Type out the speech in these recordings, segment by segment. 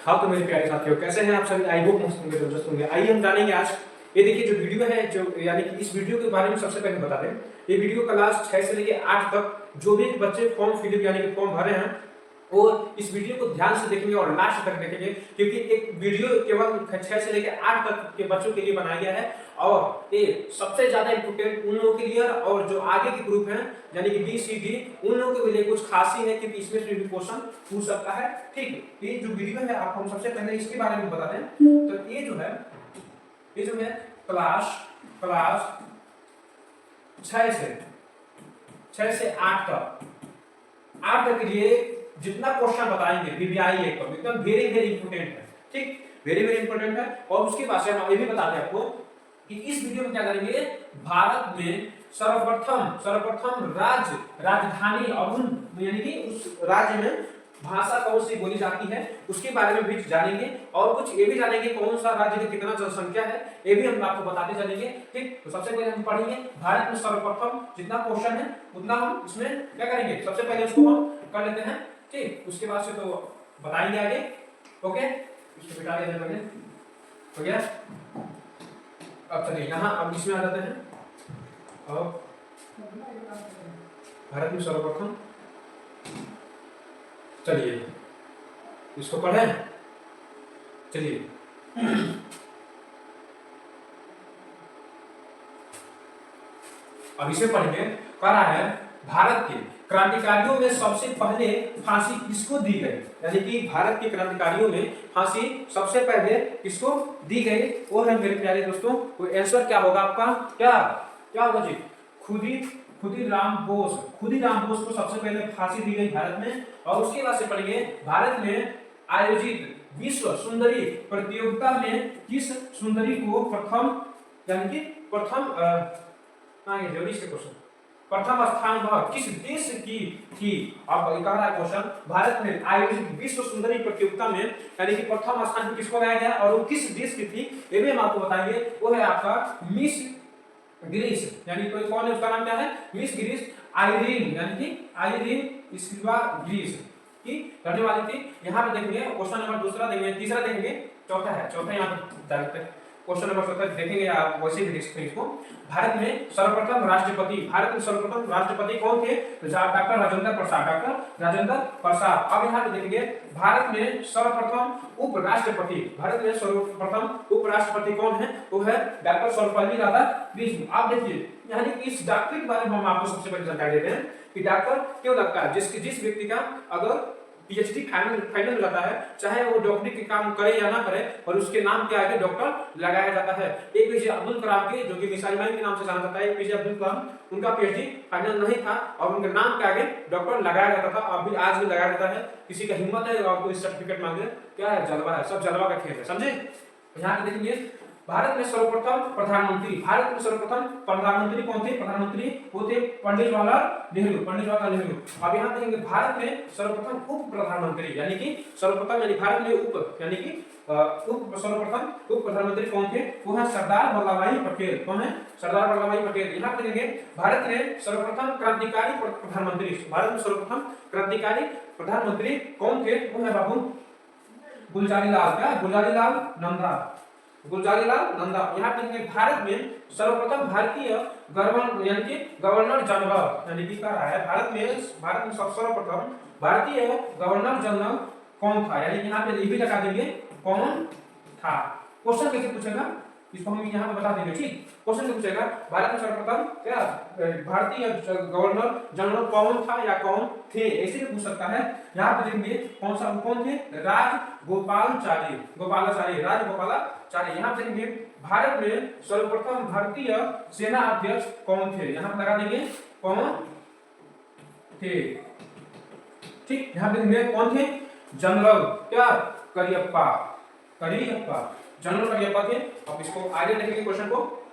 हाँ तो मेरे प्यारे साथियों, कैसे हैं आप सभी? आई होप मस्त होंगे, जबरदस्त होंगे। आइए हम जानेंगे आज, ये देखिए जो वीडियो है, जो यानी कि इस वीडियो के बारे में सबसे पहले बता दें, ये वीडियो क्लास 6 से लेकर 8 तक जो भी बच्चे फॉर्म फिलअप यानी कि फॉर्म भरे हैं वो इस वीडियो को ध्यान से देखेंगे और लास्ट तक देखेंगे, क्योंकि एक वीडियो केवल 6 से लेकर 8 तक के बच्चों के लिए बनाया गया है और ये सबसे ज्यादा इंपोर्टेंट उन लोगों के लिए और जो आगे के ग्रुप हैं यानी कि बी सी डी, उन लोगों के लिए कुछ खास ही है, क्योंकि इसमें से भी क्वेश्चन पूछ सकता है। ठीक है, ये जो वीडियो है आपको हम सबसे पहले इसके बारे में बता दें, तो ये जो है क्लास 6 से 8 तक के लिए जितना क्वेश्चन बताएंगे बीबीआई एकदम वेरी वेरी इंपोर्टेंट है। ठीक, वेरी वेरी इंपोर्टेंट है। और उसके बाद से हम ये भी बताते हैं आपको कि इस वीडियो में क्या करेंगे, भारत में सर्वप्रथम राजधानी और उन यानी कि उस राज्य में भाषा कौन सी बोली जाती है उसके बारे में भी जानेंगे, और कुछ ये भी जानेंगे कौन सा राज्य की कितना जनसंख्या है, ये भी हम आपको बताते चलेंगे। ठीक, तो सबसे पहले हम पढ़ेंगे भारत में सर्वप्रथम, जितना क्वेश्चन है उतना हम इसमें क्या करेंगे, सबसे पहले उसको हम कर लेते हैं। ठीक, उसके बाद से तो बताएंगे आगे। ओके, इसको बिठा देते हैं, हो गया। अब चलिए यहाँ अब इसमें आ जाते हैं। और भारत में सर्वप्रथम, चलिए इसको पढ़ें। चलिए अब इसे पढ़ेंगे। कह रहा है भारत के क्रांतिकारियों में सबसे पहले फांसी किसको दी गई, यानी कि भारत के क्रांतिकारियों में फांसी सबसे पहले किसको दी गई, वो है मेरे प्यारे दोस्तों, वो आंसर क्या होगा आपका, क्या होगा जी, खुदीराम बोस को सबसे पहले फांसी दी गई भारत में। और उसके बाद से पढ़ेंगे भारत में आयोजित विश्व सुंदरी प्रतियोगिता में किस सुंदरी को प्रथम यानी कि प्रथम स्थान वह किस देश की थी। अब कह रहा है क्वेश्चन, भारत में आयोजित विश्व सुंदरी प्रतियोगिता में यानी कि प्रथम स्थान किसको लाया गया और वो किस देश की थी, ये भी हम आपको बताएंगे। वो है आपका मिस ग्रीस, यानी कोई कौन है, उसका नाम क्या है, मिस ग्रीस आइरीन, यानी कि आइरीन स्क्रिबा ग्रीस की रहने वाली थी। यहाँ पे देखेंगे क्वेश्चन नंबर दूसरा देखेंगे, तीसरा देखेंगे, चौथा यहाँ पे डालते हैं। क्वेश्चन नंबर 17 देखेंगे आप, वैसे भी देख सकते हैं इसको। भारत में सर्वप्रथम राष्ट्रपति कौन थे, तो डॉक्टर राजेंद्र प्रसाद। अब यहाँ पे देखेंगे भारत में सर्वप्रथम उपराष्ट्रपति कौन है, वो है डॉक्टर सर्वपल्ली राधाकृष्णन। आप देखिए यानी कि इस डॉक्टर के बारे में हम आपको सबसे पहले जानकारी देते हैं कि डॉक्टर क्यों लगता है, जिस व्यक्ति का अगर पीएचडी फाइनल हो जाता है, चाहे वो डॉक्टरी के काम करे या ना करे, और उसके नाम के आगे डॉक्टर लगाया जाता है। एपीजे अब्दुल कलाम के, जो कि मिसाइल मैन के नाम से जाना जाता है, एपीजे अब्दुल कलाम, उनका पीएचडी फाइनल नहीं था और उनके नाम के आगे डॉक्टर लगाया जाता था। अभी आज भी लगाया जाता है। किसी का हिम्मत है और कोई सर्टिफिकेट मांगे, क्या है, जलवा है, सब जलवा का खेल है, समझे। यहाँ पे देखेंगे भारत में सर्वप्रथम प्रधानमंत्री कौन थे, प्रधानमंत्री वो थे पंडित जवाहरलाल नेहरू। अब यहाँ देखेंगे भारत में सर्वप्रथम उप प्रधानमंत्री यानी कि सर्वप्रथम यानी भारत में उप यानी कि सर्वप्रथम उप प्रधानमंत्री कौन थे, वो है सरदार वल्लभभाई पटेल। कौन है, सरदार वल्लभभाई पटेल। यहाँ पे देखेंगे भारत में सर्वप्रथम क्रांतिकारी प्रधानमंत्री कौन थे, वो है बाबू गुलजारीलाल नंदा। यहाँ पे भारत में सर्वप्रथम भारतीय गवर्नर जनरल यानी कि कह रहा है भारत में सर्वप्रथम भारतीय गवर्नर जनरल कौन था, यानी कि यहाँ पे ये भी लगा देंगे कौन था। क्वेश्चन कैसे पूछेगा इसको हम यहाँ पे बता देंगे। ठीक, क्वेश्चन पूछेगा भारत में सर्वप्रथम क्या भारतीय गवर्नर जनरल कौन था या कौन थे, ऐसे भी पूछ सकता है। यहाँ पे देखेंगे कौन थे, राजगोपालाचारी। यहाँ पे देखेंगे भारत में सर्वप्रथम भारतीय सेना अध्यक्ष कौन थे, यहाँ पे लगा देंगे कौन थे। ठीक, यहाँ पे देखेंगे कौन थे, जनरल करियप्पा जनरल करियप्पा थे। अब इसको आगे देखेंगे क्वेश्चन को।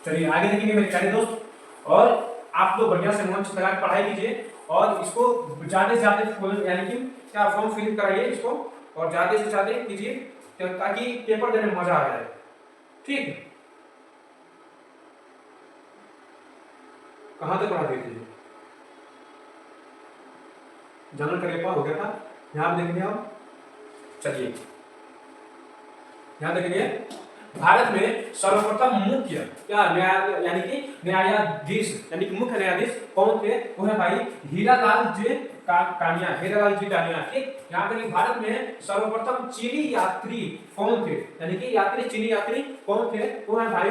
चलिए आगे देखेंगे मेरे प्यारे दोस्त, और आप लोग बढ़िया से मन से लगा पढ़ाई कीजिए और इसको ज्यादा से ज्यादा यानी कि क्या फॉर्म फिल कराइए इसको, और ज्यादा से ज्यादा कीजिए ताकि पेपर देने में मजा आ जाए। ठीक, कहाँ तक पढ़ा देते थे? जनरल करियप्पा हो गया था। यहाँ देखेंगे आप, चलिए यहाँ देखेंगे भारत में सर्वप्रथम मुख्य क्या न्याय यानी कि न्यायाधीश यानी कि मुख्य न्यायाधीश कौन थे? वो है भाई हीरालाल जी कानिया, हीरालाल जी कानिया। ठीक, यहाँ तक भारत में सर्वप्रथम चीनी यात्री कौन थे? यानी कि यात्री चीनी यात्री कौन थे? वो है भाई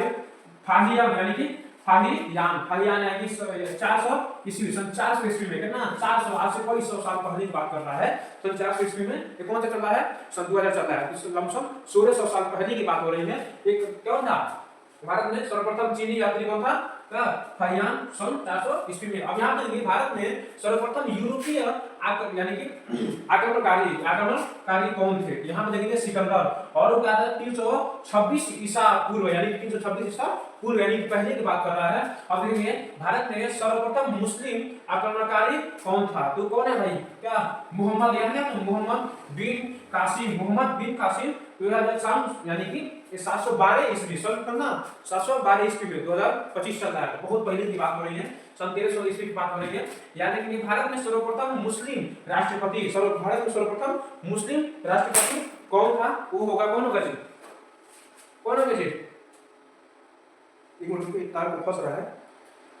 फाहियान, यानी कि फाहियान यानी कि 400 ईस्वी, सन 400 ईस्वी में, कितना 400, आज से कोई 100 साल पहले की बात कर रहा है। सन 400 ईस्वी में ये कौन सा चल रहा है? सन 2000 चल रहा है, इस लमसम 1600 साल पहले की बात हो रही है। एक कौन था भारत में सर्वप्रथम चीनी यात्री? कौन था? फाहियान, सन 400 ईस्वी में। अब यहाँ पर भारत में सर्वप्रथम यूरोपीय यानी कि आक्रमणकारी कौन थे? यहाँ पे देखेंगे सिकंदर, और वो क्या था 326 ईसा पूर्व, यानी कि 326 ईसा पूर्व, यानी कि पहले की बात कर रहा है। अब देखिए भारत में सर्वप्रथम मुस्लिम आक्रमणकारी कौन था? तो कौन है भाई? क्या मोहम्मद, यानी मोहम्मद बिन कासिम, यानी कि 712 ईस्वी, सन कितना 712 ईस्वी में, 2025 चल रहा है, बहुत पहले की बात हो रही है, सन 1300 ईस्वी की बात हो रही है। यानी कि भारत में सर्वप्रथम मुस्लिम राष्ट्रपति, भारत में सर्वप्रथम मुस्लिम राष्ट्रपति कौन था? वो होगा, कौन होगा जी? कौन होगा जी? एक मिनट, एक तार को फंस रहा है,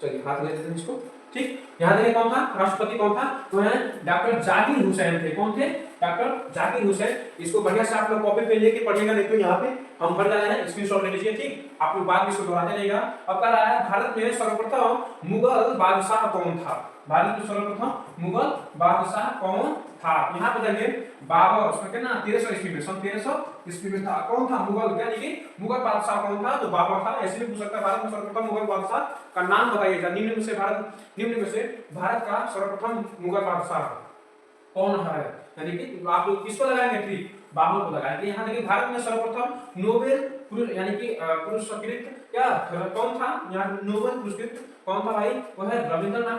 चलिए हाथ ले लेते हैं इसको। ठीक, यहाँ देखिए कौन था राष्ट्रपति? कौन था? तो है डॉक्टर जाकिर हुसैन थे। कौन थे? डॉक्टर जाकिर हुसैन। इसको बढ़िया से आप लोग कॉपी पे लेके पढ़िएगा, नहीं तो यहाँ पे हम भर जा रहे हैं, स्क्रीनशॉट ले लीजिए। ठीक, आप लोग बाद में इसको दोहराते रहेगा। अब कह रहा है भारत में सर्वप्रथम मुगल बादशाह कौन था? भारत में सर्वप्रथम मुगल बादशाह कौन था? यहाँ पे देखिए बाबर, उसमें कितना 1300 ईस्वी में, सन 1300 ईस्वी में था। कौन था मुगल, यानी कि मुगल बादशाह कौन था? तो बाबर था। ऐसे भी पूछ सकता है भारत में सर्वप्रथम मुगल बादशाह का नाम बताइएगा। निम्न में से भारत का सर्वप्रथम मुगल बादशाह कौन है? यानी कि आप लोग किसको लगाएंगे? ट्रिक बाबर को लगाएंगे। यहाँ देखिए भारत में सर्वप्रथम नोबेल यानी कि पुरस्कृत क्या कौन था? यहाँ नोबेल पुरस्कृत कौन था भाई? वो है रविंद्रनाथ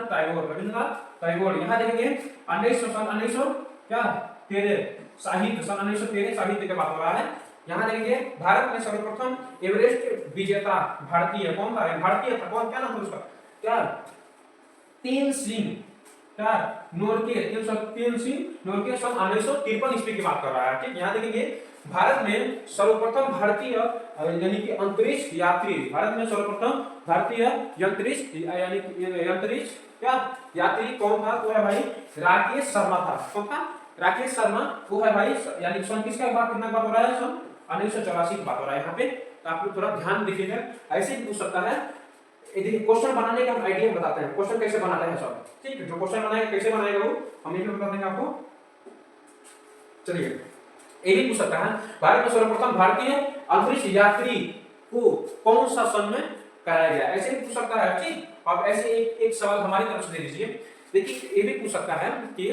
टैगोर। यहाँ देखेंगे 1913 क्या 13 साहित्य, सन 1913 साहित्य की बात हो रहा है। यहाँ देखेंगे भारत में सर्वप्रथम एवरेस्ट विजेता भारतीय कौन था? भारतीय था कौन? क्या नाम था उसका? क्या तेन सिंह, क्या नोरके, तेन सिंह नोरके, सन 1953 ईस्वी की बात कर रहा है। ठीक, यहाँ देखेंगे भारत में सर्वप्रथम भारतीय यानी कि अंतरिक्ष यात्री, भारत में सर्वप्रथम भारतीय अंतरिक्ष क्या यात्री कौन था? तो है भाई राकेश शर्मा था। कौन था? राकेश शर्मा। वो है भाई, यानी सन किसका बात, कितना बात हो रहा है? सन 1984 की बात हो रहा है यहाँ पे। तो आप लोग थोड़ा ध्यान दीजिएगा, ऐसे ही पूछ सकता है। देखिए क्वेश्चन बनाने का हम आइडिया बताते हैं, क्वेश्चन कैसे बनाते हैं सब। ठीक है, जो क्वेश्चन बनाएगा कैसे बनाएगा वो हम यहीं पे बता देंगे आपको। चलिए ये भी पूछ सकता है भारत में सर्वप्रथम भारतीय अंतरिक्ष यात्री को कौन सा सन में कराया गया? ऐसे भी पूछ सकता है। ठीक, अब ऐसे एक सवाल हमारी तरफ से दे दीजिए। देखिए ये भी पूछ सकता है कि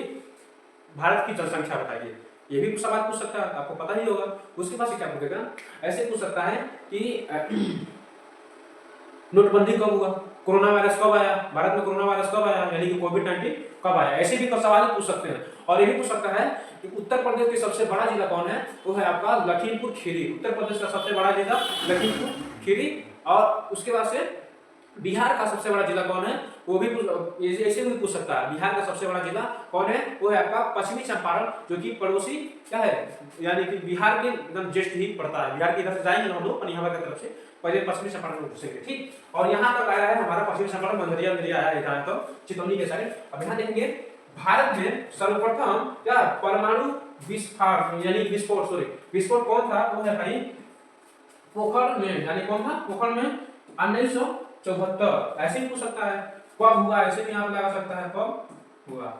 भारत की जनसंख्या बताइए, ये भी सवाल पूछ सकता है, आपको पता ही होगा। उसके बाद क्या पूछेगा? ऐसे पूछ सकता है कि नोटबंदी कब हुआ? कोरोना वायरस कब आया? भारत में कोरोना वायरस कब आया, यानी कि कोविड-19 कब आया? ऐसे भी सवाल पूछ सकते हैं। और ये भी पूछ सकता है कि उत्तर प्रदेश का सबसे बड़ा जिला कौन है? वो है आपका लखीमपुर खीरी। उत्तर प्रदेश का सबसे बड़ा जिला लखीमपुर खीरी। और उसके बाद से बिहार का सबसे बड़ा जिला कौन है? वो भी ऐसे भी पूछ सकता है। बिहार का सबसे बड़ा जिला कौन है? वो है आपका पश्चिमी चंपारण, जो कि पड़ोसी क्या है, यानी कि बिहार के एकदम जस्ट ही पड़ता है। बिहार की इधर से जाएंगे हम लोग पनियावा की तरफ से, पहले पश्चिमी चंपारण में घुसेंगे। ठीक, और यहाँ तक आया है हमारा पश्चिमी चंपारण, बंदरिया आया है तो चितौनी के साइड। अब यहाँ देखेंगे भारत में सर्वप्रथम क्या परमाणु विस्फोट कौन था? वो है भाई पोखरण में, यानी कौन था? पोखरण में 1974। ऐसे ही पूछ सकता है कब हुआ, ऐसे भी आप लगा सकता है कब हुआ,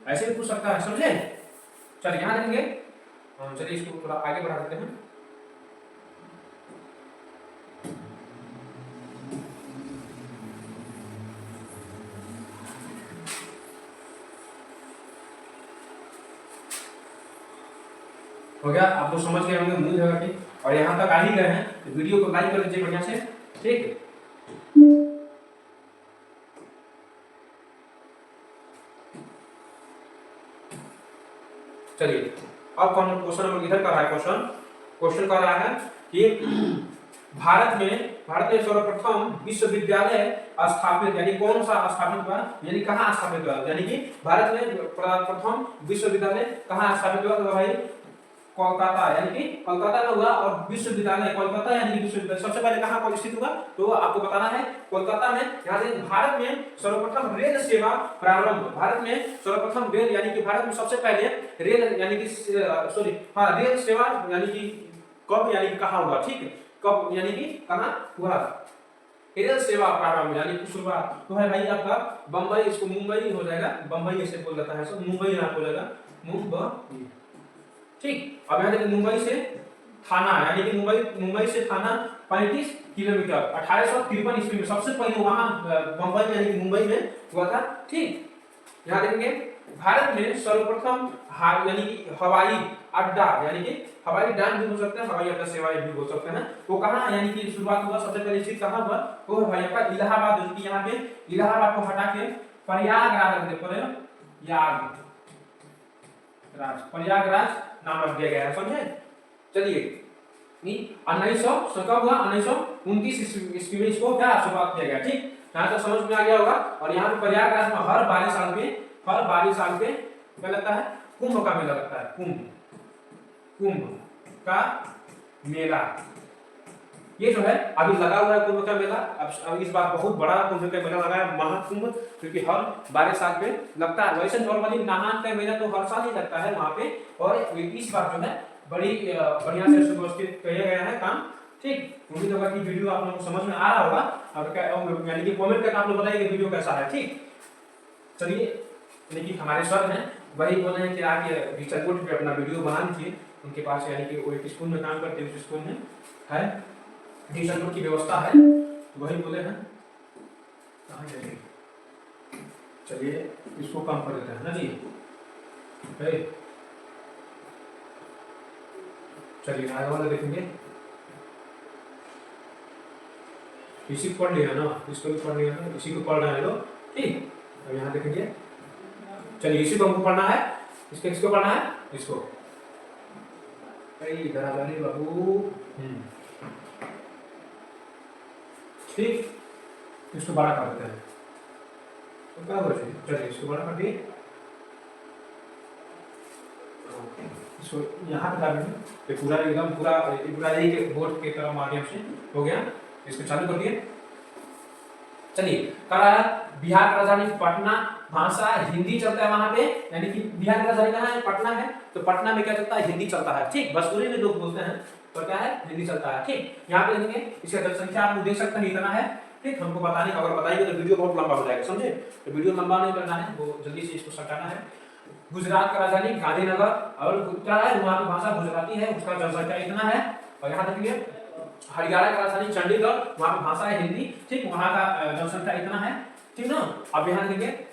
ऐसे भी पूछ सकता है। समझे? चलिए यहाँ देखेंगे, चलिए इसको थोड़ा आगे बढ़ा देते हैं। हो गया, आप लोग समझ गए होंगे उम्मीद है कि, और यहाँ तक आ ही गए हैं तो वीडियो को लाइक कर दीजिए बढ़िया से। ठीक है, चलिए अब कौन क्वेश्चन इधर कर रहा है? क्वेश्चन कर रहा है कि भारत में भारत में सर्वप्रथम विश्वविद्यालय स्थापित, यानी कौन सा स्थापित हुआ, यानी कहाँ स्थापित हुआ, यानी कि भारत में प्रथम विश्वविद्यालय कहाँ स्थापित हुआ, तो भाई कोलकाता, यानी कि कोलकाता में हुआ। और विश्वविद्यालय कोलकाता यानी कि विश्वविद्यालय सबसे पहले कहाँ स्थित हुआ, तो आपको बताना है कोलकाता में। यहाँ से भारत में सर्वप्रथम रेल सेवा प्रारंभ, भारत में सर्वप्रथम रेल, यानी कि भारत में सबसे पहले रेल, यानी कि रेल सेवा, यानी कि कब, यानी कि कहाँ हुआ, ठीक है, कब यानी कि कहाँ हुआ रेल सेवा प्रारंभ, यानी कि शुरुआत तो है भाई आपका बम्बई, इसको मुंबई हो जाएगा, बम्बई ऐसे बोल जाता है, सब मुंबई आपको हो जाएगा, मुंबई, ठीक। अब यहाँ देखिए मुंबई से थाना, यानी कि मुंबई से थाना 35 किलोमीटर 1853 ईस्वी में सबसे पहले वहां बम्बई यानी कि मुंबई में हुआ था, ठीक। यहाँ देखेंगे भारत में सर्वप्रथम यानी कि हवाई अड्डा, यानी कि हवाई अड्डा भी हो सकता है, हवाई अड्डा सेवाएं भी हो सकते हैं, वो कहाँ यानी कि शुरुआत हुआ, सबसे पहले स्थित कहाँ हुआ, वो है भाई आपका इलाहाबाद, जो कि यहाँ पे इलाहाबाद को हटा के प्रयागराज नाम रख दिया गया है, समझे। चलिए 1900 कब हुआ, 1929 ईस्वी में इसको क्या शुरुआत किया गया, ठीक। यहाँ तक समझ में आ गया होगा। और यहाँ पे प्रयागराज में हर 12 साल पे क्या लगता है, कुंभ का मेला लगता है, कुंभ का मेला, ये जो है अभी लगा हुआ है कुंभ का मेला। अब इस बार बहुत बड़ा कुंभ का मेला लगा है, महाकुंभ, क्योंकि हर 12 साल पे लगता है। वैसे नॉर्मली नाहन का मेला तो हर साल ही लगता है वहाँ पे, और इस बार जो है बड़ी बढ़िया से सुव्यवस्थित किया गया है काम, ठीक। उम्मीद होगा कि वीडियो आप लोगों को समझ में आ रहा होगा, और यानी कि कमेंट करके आप लोग बताइए कि वीडियो कैसा है, ठीक। चलिए, यानी कि हमारे सर हैं वही बोले हैं कि आप ये टीचर बोर्ड पे अपना वीडियो बना लीजिए, उनके पास यानी कि वो एक स्कूल में काम करते हैं, उस स्कूल में है टीचर बोर्ड की व्यवस्था है, वही बोले हैं। चलिए इसको कम कर देते हैं ना जी, चलिए आगे वाला देखेंगे, इसी को पढ़ लिया ना, इसको भी पढ़ लिया ना, इसी को पढ़ रहे हैं लोग, ठीक। अब यहाँ देखेंगे, चलिए इसी को हमको पढ़ना है, इसको पढ़ना है, इसको इधर आ जाइए बाबू, ठीक। इसको बड़ा कर देते हैं, तो क्या बोलते हैं, चलिए इसको बड़ा कर दिए, इसको यहाँ पे डाल देंगे, पूरा एकदम पूरा यही के बोर्ड के तरफ माध्यम से हो गया, इसको चालू कर दिए। चलिए करा बिहार की राजधानी पटना, भाषा हिंदी चलता है वहां पे, यानी कि बिहार की राजधानी कहाँ है, पटना है, तो पटना में क्या चलता है, हिंदी चलता है, ठीक। भोजपुरी में लोग बोलते हैं तो क्या है, हिंदी चलता है, ठीक। यहाँ पे देखेंगे इसका जनसंख्या आप लोग देख सकते हैं इतना है, ठीक। हमको बताने का, अगर बताइए तो वीडियो बहुत लंबा हो जाएगा, समझे, तो वीडियो लंबा नहीं करना है, वो जल्दी से इसको सटाना है। गुजरात का राजधानी गांधीनगर, और क्या है वहाँ की भाषा गुजराती है, उसका जनसंख्या इतना है। और यहाँ देखिए हरियाणा का राजधानी चंडीगढ़, वहाँ की भाषा है हिंदी, ठीक। वहाँ का जनसंख्या इतना है, ठीक ना। अब यहाँ देखिए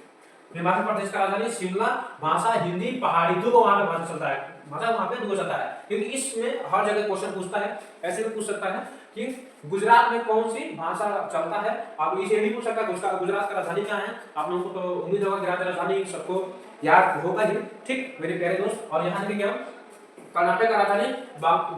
हिमाचल प्रदेश का राजधानी शिमला, भाषा हिंदी पहाड़ी, दो वहाँ पे भाषा चलता है, भाषा वहाँ पे दो चलता है, क्योंकि इसमें हर जगह क्वेश्चन पूछता है, ऐसे भी पूछ सकता है कि गुजरात में कौन सी भाषा चलता है, आप इसे भी पूछ सकता है उसका गुजरात का राजधानी क्या है। आप लोगों को तो उम्मीद होगा गुजरात की राजधानी सबको याद होगा ही, ठीक मेरे प्यारे दोस्त। और यहाँ देखिए कर्नाटक का राजधानी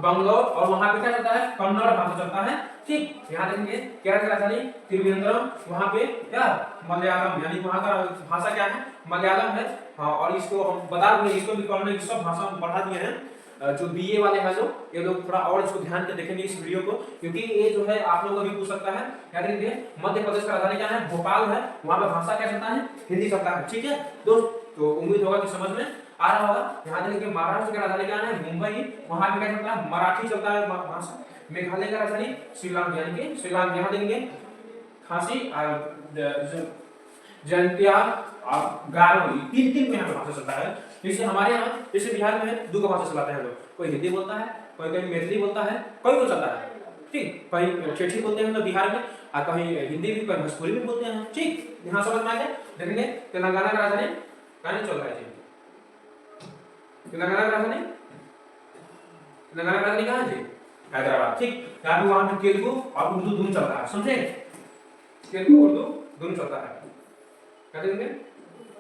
बंगलोर, और वहाँ पे क्या चलता है, कन्नड़ भाषा चलता है, ठीक। यहाँ देखेंगे केरल की राजधानी त्रिवेंद्रम, वहाँ पे क्या मलयालम, यानी वहाँ का भाषा क्या है, मलयालम है, हाँ। और इसको हम बता देंगे, इसको भी पढ़ने की सब भाषा हम पढ़ा दिए हैं, जो बीए वाले हैं लोग, ये लोग थोड़ा और इसको ध्यान से देखेंगे इस वीडियो को, क्योंकि ये जो है आप लोगों को भी पूछ सकता है। याद रखिए मध्य प्रदेश का राजधानी क्या है, भोपाल है, वहाँ पे भाषा क्या चलता है, हिंदी चलता है, ठीक है दोस्त। तो उम्मीद होगा कि समझ में आ रहा होगा। यहाँ देखिए महाराष्ट्र का राजधानी क्या है, मुंबई, वहाँ पे क्या चलता है, मराठी चलता है भाषा। मेघालय का राजधानी शिलांग, यानी कि शिलांग, यहाँ देंगे खांसी, जयंतिया, गारो, तीन में यहाँ पे भाषा चलता है। जैसे हमारे यहाँ, जैसे बिहार में है, दो भाषा चलाते हैं लोग, कोई हिंदी बोलता है, कोई कहीं मैथिली बोलता है, कोई को चलता है, ठीक। कहीं ठेठी बोलते हैं बिहार में, और कहीं हिंदी भी, कहीं भोजपुरी भी बोलते हैं, ठीक। यहाँ समझ में आ गया। देखेंगे तेलंगाना का राजधानी कहाँ चल रहा है, तेलंगाना का राजधानी कहाँ है, हैदराबाद, ठीक। यहाँ पे वहाँ पे तेलुगु और उर्दू दोनों चलता है, समझे, तेलुगु उर्दू दोनों चलता है। क्या देखेंगे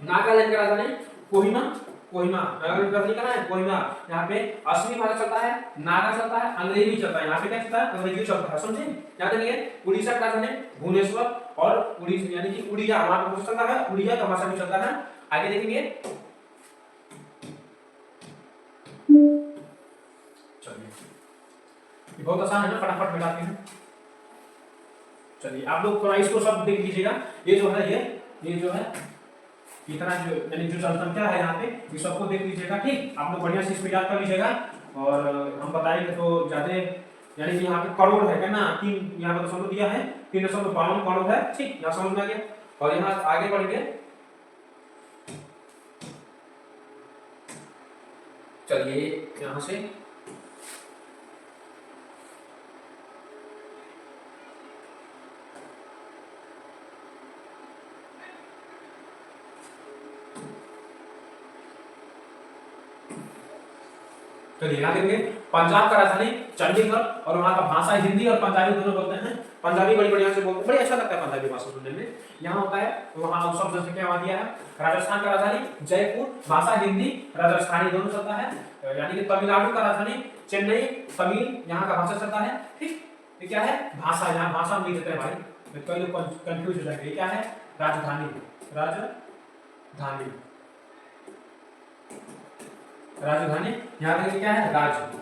नागालैंड का राजधानी कोहिमा, कोहिमा, नगर का नहीं करना है कोहिमा। यहाँ पे असमी भाषा चलता है, नागा चलता है, अंग्रेजी चलता है। यहाँ पे क्या चलता है, अंग्रेजी चलता है, समझे। यहाँ देखिए उड़ीसा का राजधानी भुवनेश्वर और उड़ीसा यानी कि उड़िया वहां पर चलता है, उड़िया का भाषा भी चलता है। आगे देखेंगे, चलिए ये बहुत आसान है ना, फटाफट मिटाते हैं। चलिए आप लोग थोड़ा इसको सब देख लीजिएगा। ये जो है ये जो है इतना जो यानी जो जनसंख्या है यहाँ पे, ये सबको देख लीजिएगा, ठीक। आप लोग बढ़िया से इसको याद कर लीजिएगा। और हम बताएंगे तो ज्यादा यानी कि यहाँ पे करोड़ है क्या ना, 3 यहाँ पर दशमलव दिया है, 3.52 करोड़ है, ठीक। यहाँ समझ में आ गया। और यहाँ आगे बढ़ेंगे, चलिए यहाँ से चलिए यहाँ देखेंगे, पंजाब का राजधानी चंडीगढ़ और वहाँ का भाषा हिंदी और पंजाबी दोनों बोलते हैं। पंजाबी बड़ी बढ़िया से बोलते हैं, बड़ी अच्छा लगता है पंजाबी भाषा सुनने में। यहाँ होता है वहाँ सब जनसंख्या वहाँ दिया है। राजस्थान का राजधानी जयपुर, भाषा हिंदी राजस्थानी दोनों चलता है। यानी कि तमिलनाडु का राजधानी चेन्नई, तमिल यहाँ का भाषा चलता है, ठीक। ये क्या है, भाषा, यहाँ भाषा नहीं देते हैं भाई, कई लोग कंफ्यूज हो जाएंगे। ये क्या है, राजधानी, राजधानी, राजधानी। यहाँ देखेंगे क्या है, राज्य,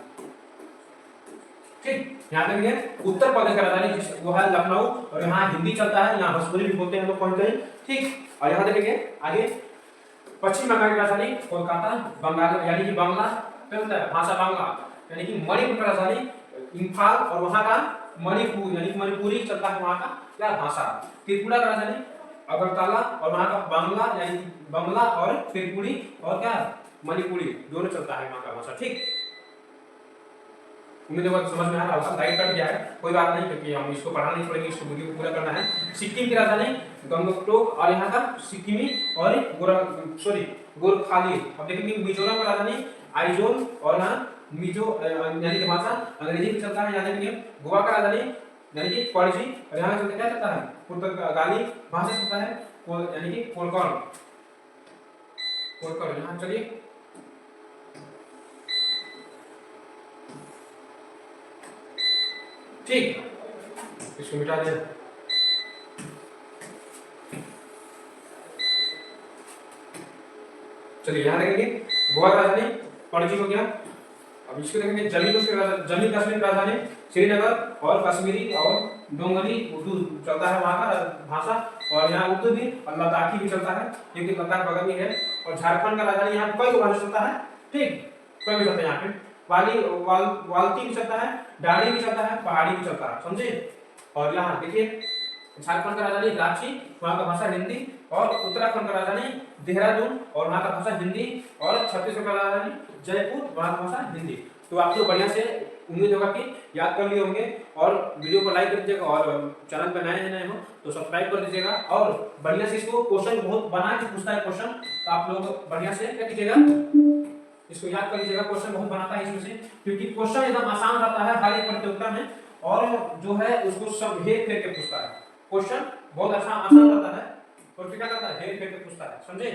ठीक। यहाँ देखेंगे उत्तर प्रदेश का राजधानी वो है लखनऊ और यहाँ हिंदी चलता है, यहाँ भोजपुरी भी बोलते हैं लोग कहीं कहीं, ठीक। और यहाँ देखेंगे आगे पश्चिम बंगाल की राजधानी कोलकाता, बंगाल यानी कि बांग्ला चलता है, भाषा बांग्ला। यानी कि मणिपुर का राजधानी इम्फाल और वहाँ का मणिपुर यानी कि मणिपुरी चलता है वहाँ का क्या भाषा। त्रिपुरा का राजधानी अगरतला और वहाँ का बांग्ला यानी कि बांग्ला और त्रिपुरी और क्या मणिपुरी दोनों चलता है वहाँ का भाषा, ठीक। उम्मीद है समझ में आ रहा होगा, लाइट कट गया है कोई बात नहीं, क्योंकि हम इसको पढ़ाना नहीं पड़ेगा, इसको वीडियो पूरा करना है। सिक्किम की राजधानी गंगटोक और यहाँ का सिक्किमी और गोरखाली। अब देखेंगे मिजोरम का राजधानी आइजोल और यहाँ मिजो यानी कि भाषा अंग्रेजी भी चलता है। यहाँ देखेंगे गोवा का राजधानी यानी कि पणजी और यहाँ चलता क्या चलता है, पुर्तगाली भाषा चलता है, यानी कि कोलकण। यहाँ चलिए ठीक, इसको मिटा दें। चलिए यहाँ देखेंगे गोवा का राजधानी पणजी हो गया। अब इसको देखेंगे जम्मू कश्मीर की राजधानी श्रीनगर और कश्मीरी और डोंगरी उर्दू चलता है वहाँ का भाषा। और यहाँ उर्दू भी और लद्दाखी भी चलता है, क्योंकि लद्दाख बगल में है। और झारखंड का राजधानी यहाँ कोई भाषा चलता है, ठीक, कोई भी चलता है यहाँ पे। वाल्ती भी चलता है, डाड़ी भी चलता है, पहाड़ी भी चलता है, समझे। और यहाँ देखिए झारखंड का राजधानी रांची, वहाँ का भाषा हिंदी। और उत्तराखंड का राजधानी देहरादून और वहाँ का भाषा हिंदी। और छत्तीसगढ़ का राजधानी जयपुर, वहाँ का भाषा हिंदी। तो आप लोग बढ़िया से उम्मीद होगा कि याद कर लिए होंगे। और वीडियो को लाइक कर दीजिएगा और चैनल पर नए हो तो सब्सक्राइब कर दीजिएगा। और बढ़िया से इसको क्वेश्चन बहुत बना के पूछता है क्वेश्चन, तो आप लोग बढ़िया से क्या कीजिएगा, इसको याद कर लीजिएगा। क्वेश्चन बहुत बनाता है इसमें से, क्योंकि क्वेश्चन एकदम आसान रहता है हर एक प्रतियोगिता में। और जो है उसको सब हेर फेर के पूछता है, क्वेश्चन बहुत आसान रहता है और क्या करता है, हेर फेर के पूछता है, समझे।